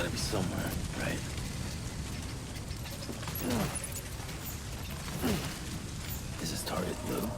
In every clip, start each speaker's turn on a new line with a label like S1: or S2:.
S1: gotta be somewhere, right? Is this target blue?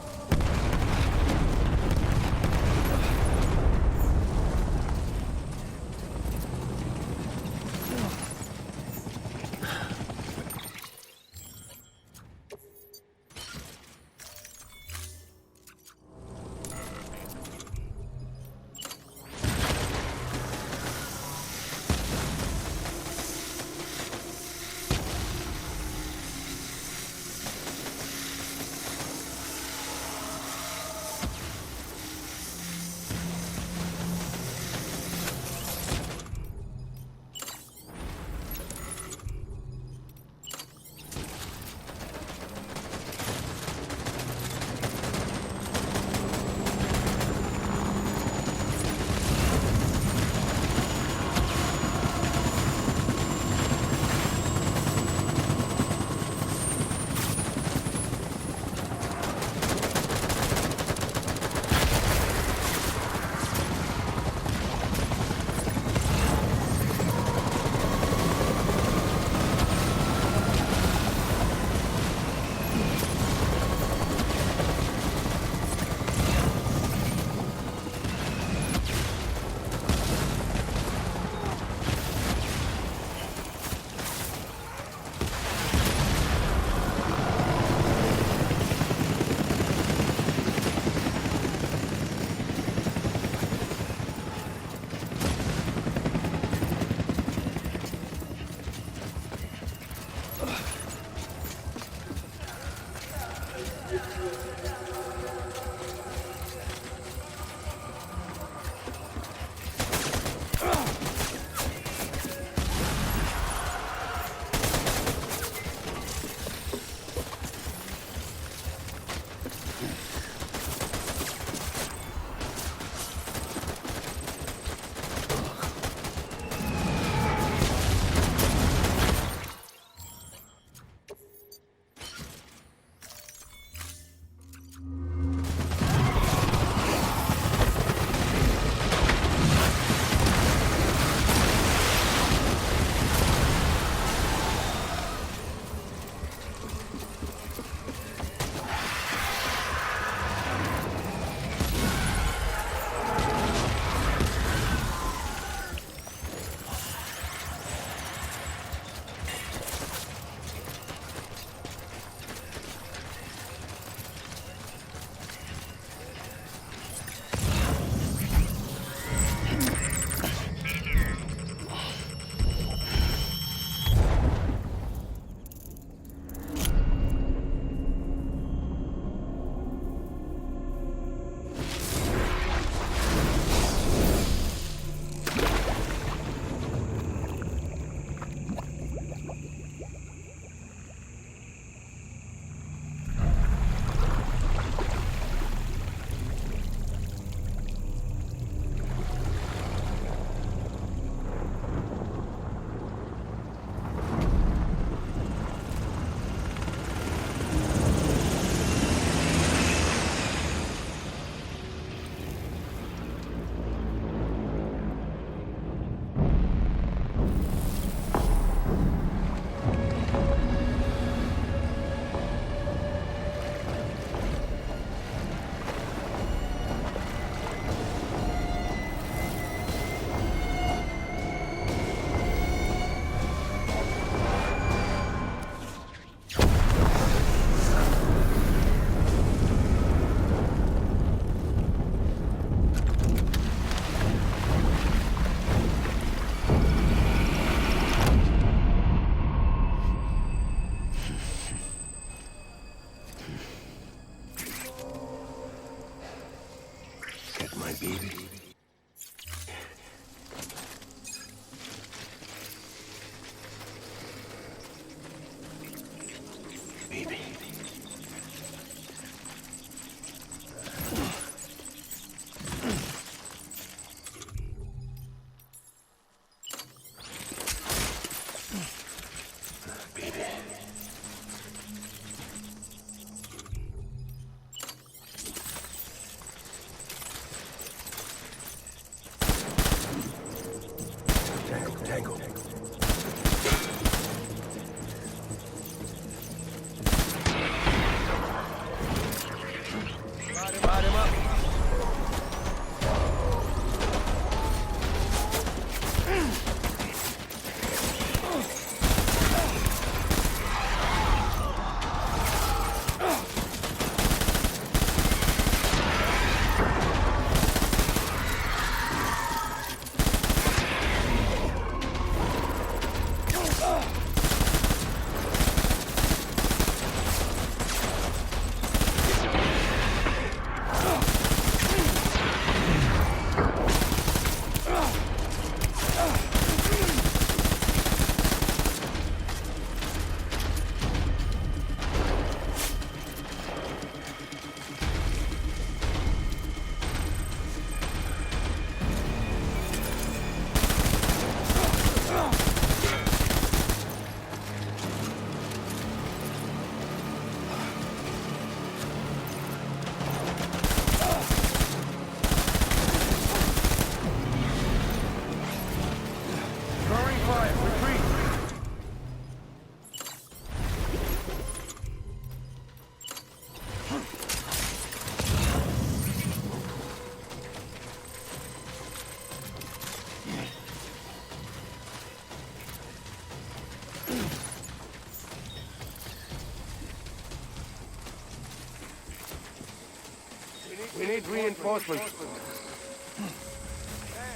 S2: need reinforcements.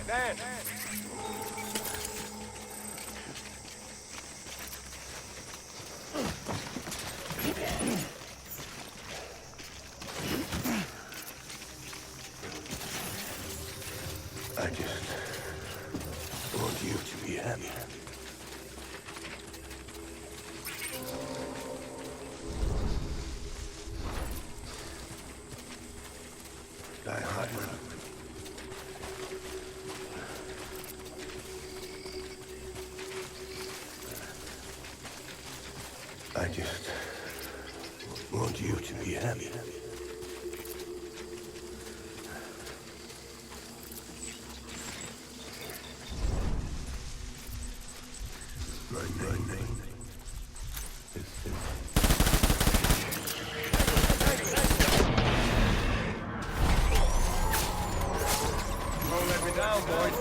S2: Dan!
S1: I just want you to be happy. Die hard, man. I just want you to be happy. My name is...
S2: Don't let me down, boys.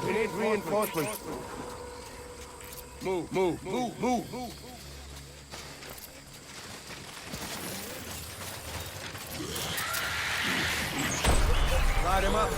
S2: We need reinforcements. Move. Light him up.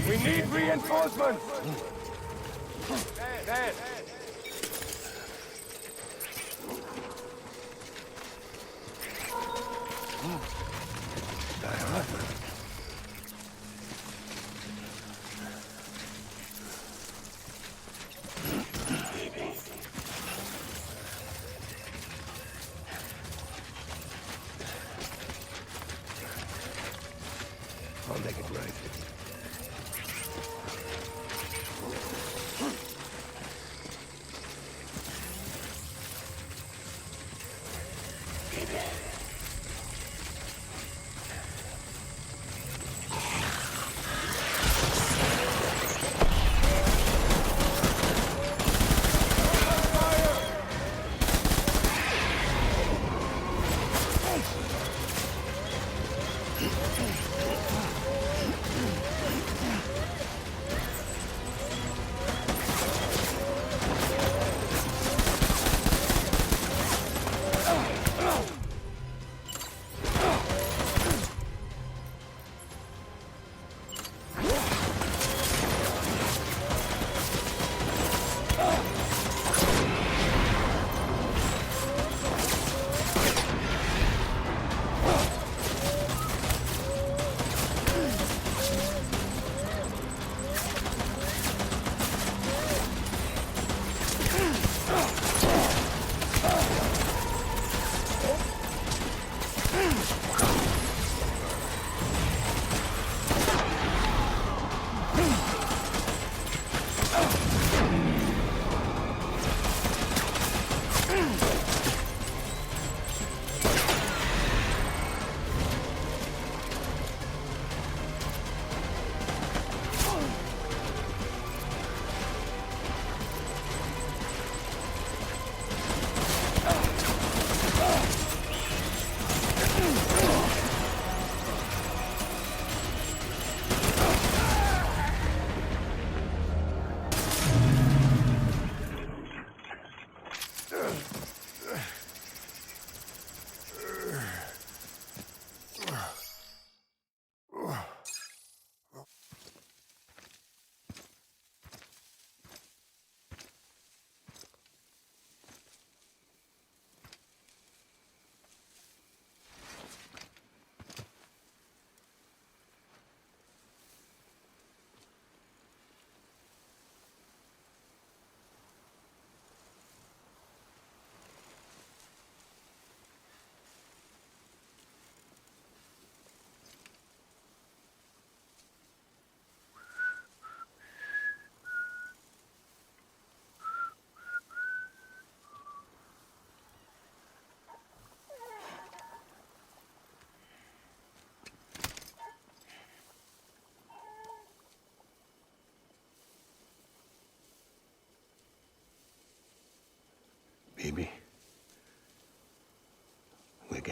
S2: We need reinforcements! Dan!
S1: I'll make it right.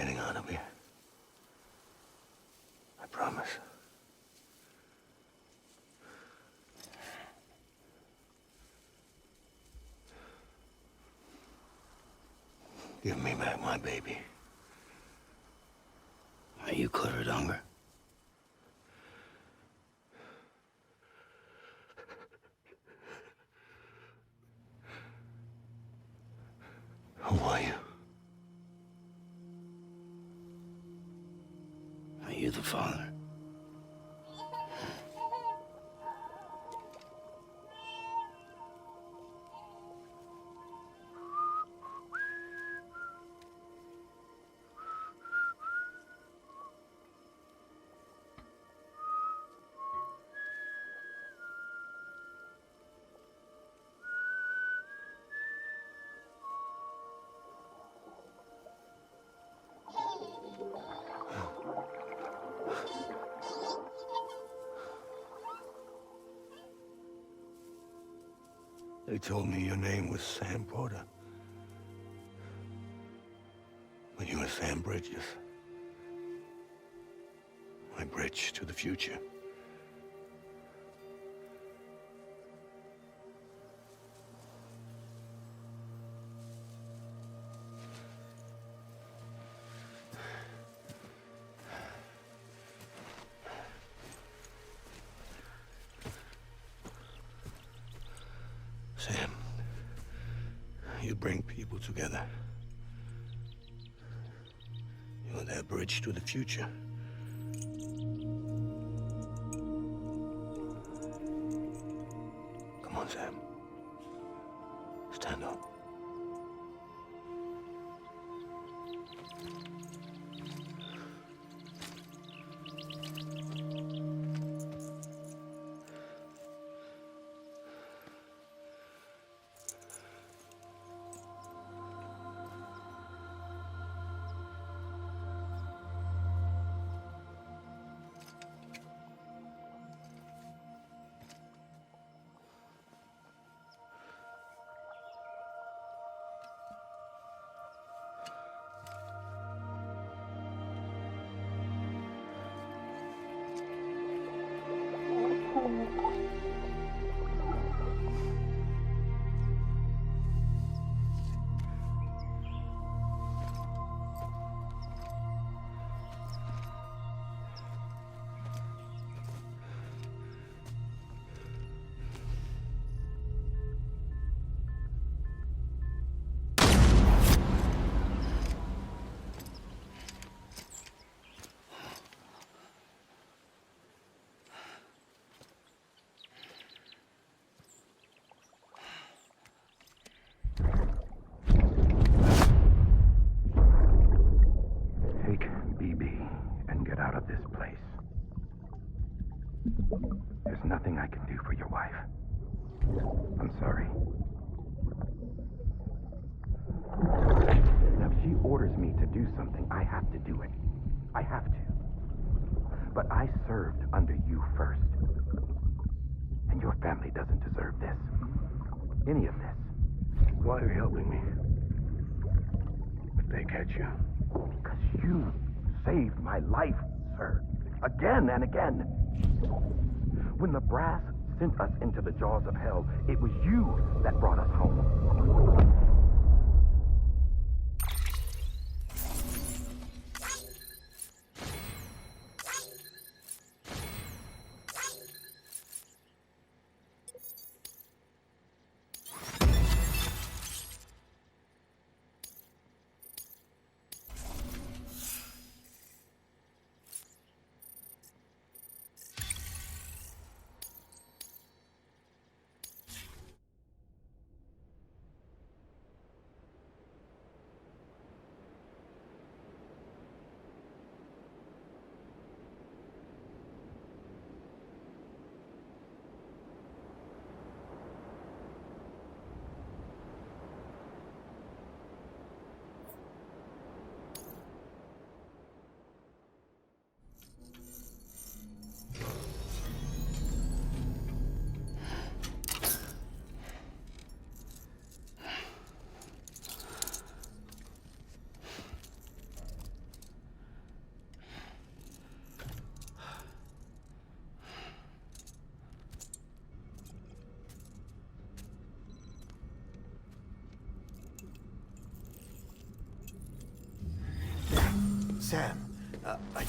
S1: getting out of here. I promise. Give me back my baby. Are you Clifford Unger? Who are you? Are you the father? They told me your name was Sam Porter. But you were Sam Bridges. My bridge to the future. Sam, you bring people together. You're their bridge to the future. Come on, Sam. Stand up.
S3: There's nothing I can do for your wife. I'm sorry. Now, if she orders me to do something, I have to do it. I have to. But I served under you first. And your family doesn't deserve this. Any of this.
S1: Why are you helping me? If they catch you.
S3: Because you saved my life, sir. Again and again. When the brass sent us into the jaws of hell, it was you that brought us home.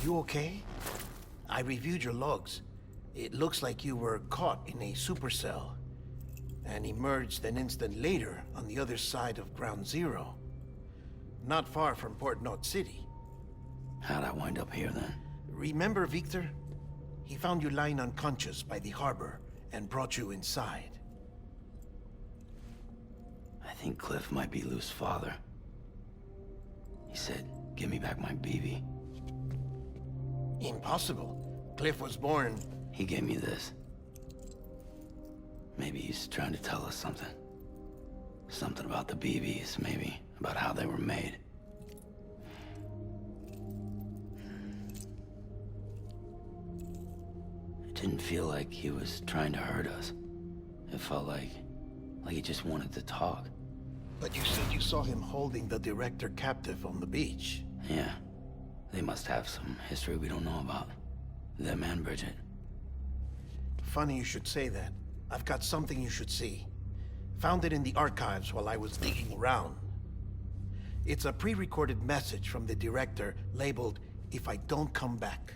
S4: You okay? I reviewed your logs. It looks like you were caught in a supercell and emerged an instant later on the other side of Ground Zero. Not far from Port Knot City.
S5: How'd I wind up here then?
S4: Remember Victor? He found you lying unconscious by the harbor and brought you inside.
S5: I think Cliff might be Lou's father. He said, give me back my BB.
S4: Impossible. Cliff was born...
S5: He gave me this. Maybe he's trying to tell us something. Something about the BBs, maybe. About how they were made. It didn't feel like he was trying to hurt us. It felt like he just wanted to talk.
S4: But you said you saw him holding the director captive on the beach.
S5: Yeah. They must have some history we don't know about. Them and Bridget.
S4: Funny you should say that. I've got something you should see. Found it in the archives while I was digging around. It's a pre-recorded message from the director labeled, "If I don't come back."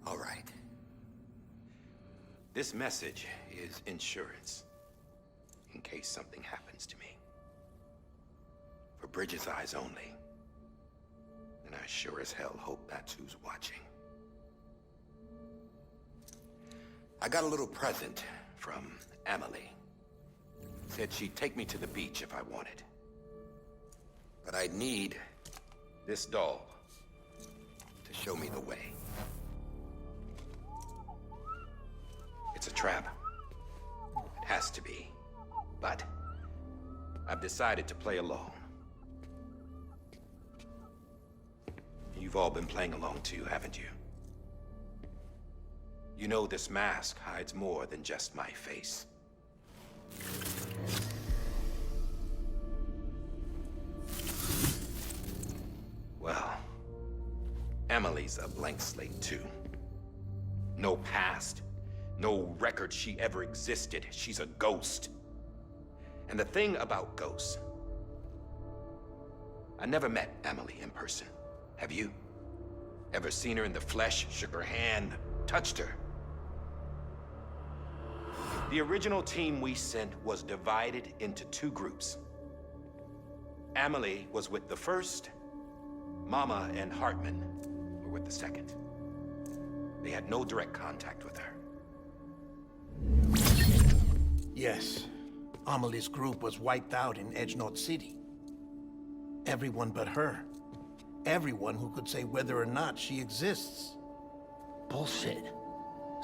S6: All right. This message is insurance, in case something happens to me. For Bridget's eyes only. And I sure as hell hope that's who's watching. I got a little present from Emily. Said she'd take me to the beach if I wanted. But I'd need this doll to show me the way. It's a trap. It has to be. But I've decided to play along. You've all been playing along too, haven't you? You know this mask hides more than just my face. Well, Emily's a blank slate too. No past. No record she ever existed. She's a ghost. And the thing about ghosts, I never met Emily in person. Have you? Ever seen her in the flesh, shook her hand, touched her? The original team we sent was divided into two groups. Emily was with the first. Mama and Hartman were with the second. They had no direct contact with her.
S4: Yes. Amelie's group was wiped out in Edge Knot City. Everyone but her. Everyone who could say whether or not she exists.
S5: Bullshit.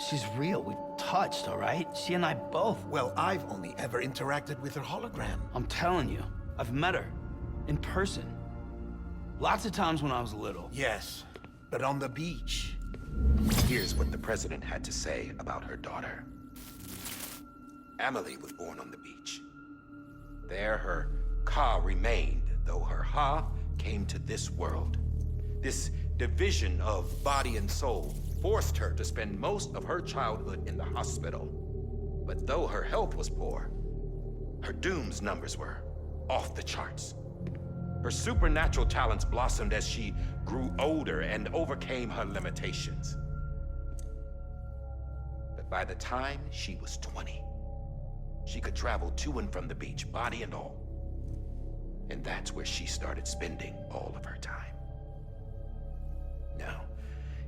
S5: She's real. We've touched, all right? She and I both.
S4: Well, I've only ever interacted with her hologram.
S5: I'm telling you, I've met her. In person. Lots of times when I was little.
S4: Yes, but on the beach.
S6: Here's what the president had to say about her daughter. Emily was born on the beach. There her Ka remained, though her Ha came to this world. This division of body and soul forced her to spend most of her childhood in the hospital. But though her health was poor, her Doom's numbers were off the charts. Her supernatural talents blossomed as she grew older and overcame her limitations. But by the time she was 20, she could travel to and from the beach, body and all. And that's where she started spending all of her time. Now,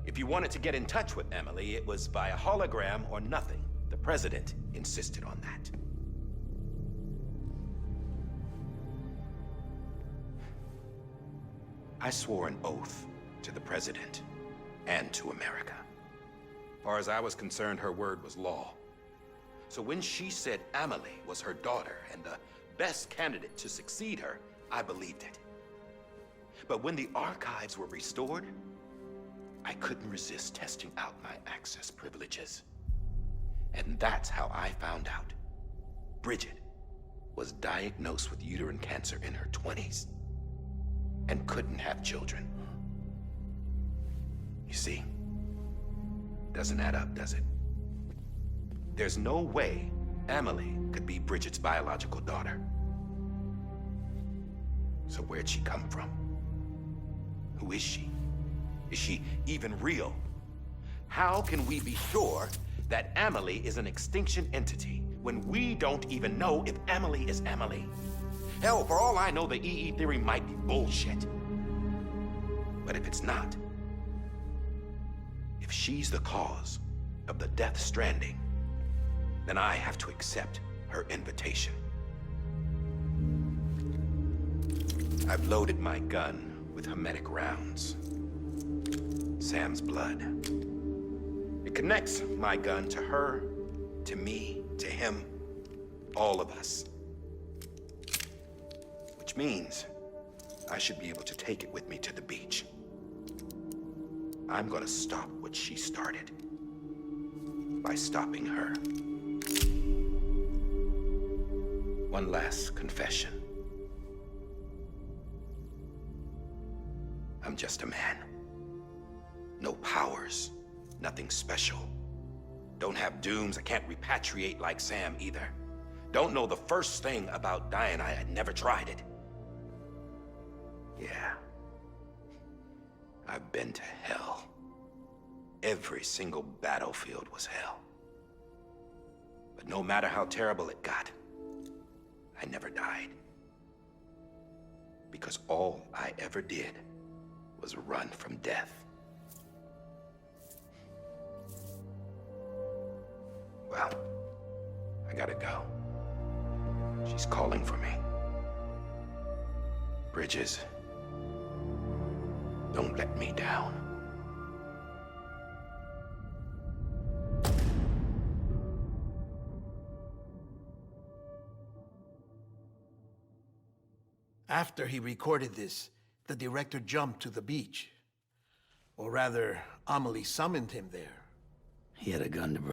S6: if you wanted to get in touch with Emily, it was via hologram or nothing. The president insisted on that. I swore an oath to the president and to America. As far as I was concerned, her word was law. So when she said Emily was her daughter and the best candidate to succeed her, I believed it. But when the archives were restored, I couldn't resist testing out my access privileges. And that's how I found out Bridget was diagnosed with uterine cancer in her 20s and couldn't have children. You see? Doesn't add up, does it? There's no way Amelie could be Bridget's biological daughter. So where'd she come from? Who is she? Is she even real? How can we be sure that Amelie is an extinction entity when we don't even know if Amelie is Amelie? Hell, for all I know, the EE theory might be bullshit. But if it's not, if she's the cause of the death stranding, then I have to accept her invitation. I've loaded my gun with hermetic rounds. Sam's blood. It connects my gun to her, to me, to him, all of us. Which means I should be able to take it with me to the beach. I'm gonna stop what she started by stopping her. One last confession. I'm just a man. No powers, nothing special. Don't have dooms, I can't repatriate like Sam either. Don't know the first thing about dying, I had never tried it. Yeah. I've been to hell. Every single battlefield was hell. But no matter how terrible it got, I never died. Because all I ever did was run from death. Well, I gotta go. She's calling for me. Bridges, don't let me down.
S4: After he recorded this, the director jumped to the beach. Or rather, Amelie summoned him there.
S5: He had a gun to